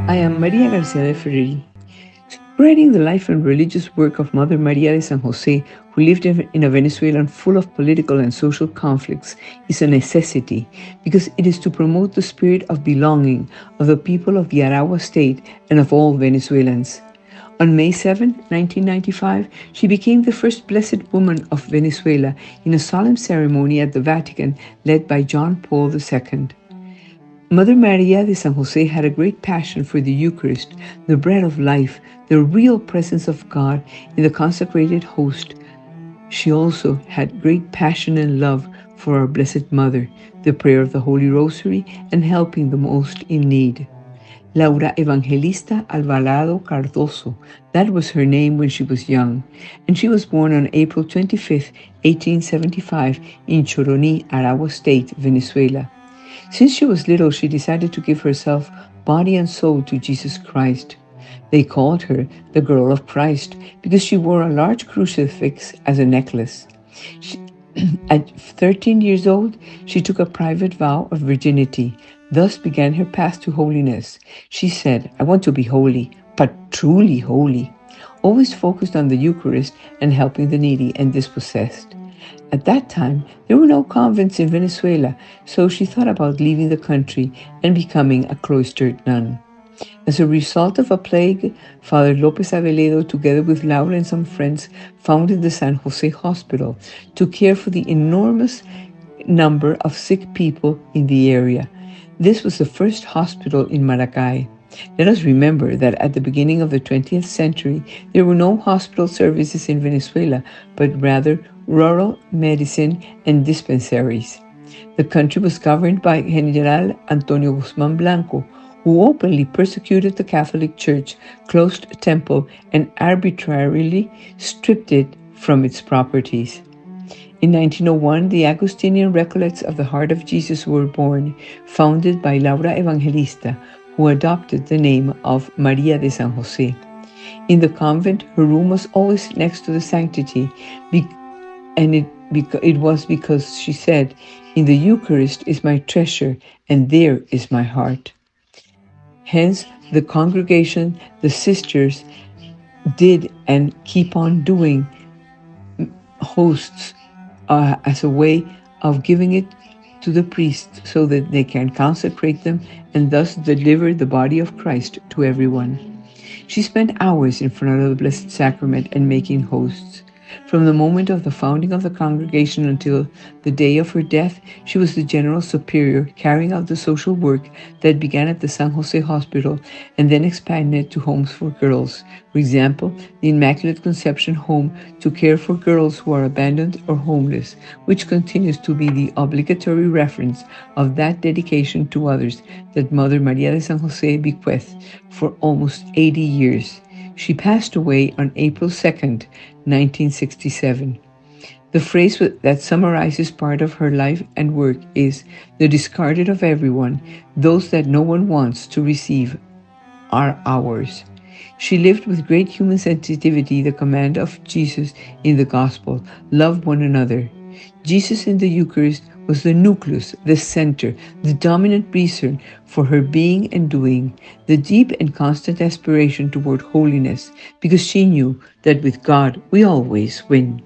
I am María García de Ferreri. Spreading the life and religious work of Mother María de San Jose, who lived in a Venezuela full of political and social conflicts, is a necessity because it is to promote the spirit of belonging of the people of the Aragua state and of all Venezuelans. On May 7, 1995, she became the first blessed woman of Venezuela in a solemn ceremony at the Vatican led by John Paul II. Mother Maria de San Jose had a great passion for the Eucharist, the bread of life, the real presence of God in the consecrated host. She also had great passion and love for our Blessed Mother, the prayer of the Holy Rosary, and helping the most in need. Laura Evangelista Alvarado Cardoso, that was her name when she was young, and she was born on April 25, 1875, in Choroní, Aragua State, Venezuela. Since she was little, she decided to give herself body and soul to Jesus Christ. They called her the Girl of Christ because she wore a large crucifix as a necklace. At 13 years old, she took a private vow of virginity, thus began her path to holiness. She said, "I want to be holy, but truly holy," always focused on the Eucharist and helping the needy and dispossessed. At that time, there were no convents in Venezuela, so she thought about leaving the country and becoming a cloistered nun. As a result of a plague, Father Lopez Aveledo, together with Laura and some friends, founded the San Jose Hospital to care for the enormous number of sick people in the area. This was the first hospital in Maracay. Let us remember that at the beginning of the 20th century, there were no hospital services in Venezuela, but rather rural medicine and dispensaries. The country was governed by General Antonio Guzman Blanco, who openly persecuted the Catholic Church, closed a temple, and arbitrarily stripped it from its properties. In 1901, the Augustinian Recollects of the Heart of Jesus were born, founded by Laura Evangelista, who adopted the name of María de San Jose. In the convent, her room was always next to the sanctity, and it was because she said, "In the Eucharist is my treasure, and there is my heart." Hence, the congregation, the sisters, did and keep on doing hosts as a way of giving it to the priests so that they can consecrate them and thus deliver the body of Christ to everyone. She spent hours in front of the Blessed Sacrament and making hosts. From the moment of the founding of the congregation until the day of her death, she was the general superior, carrying out the social work that began at the San Jose Hospital and then expanded to homes for girls. For example, the Immaculate Conception Home to care for girls who are abandoned or homeless, which continues to be the obligatory reference of that dedication to others that Mother María de San Jose bequeathed for almost 80 years. She passed away on April 2nd, 1967. The phrase that summarizes part of her life and work is, "The discarded of everyone, those that no one wants to receive, are ours." She lived with great human sensitivity the command of Jesus in the Gospel, "Love one another." Jesus in the Eucharist was the nucleus, the center, the dominant reason for her being and doing, the deep and constant aspiration toward holiness, because she knew that with God we always win.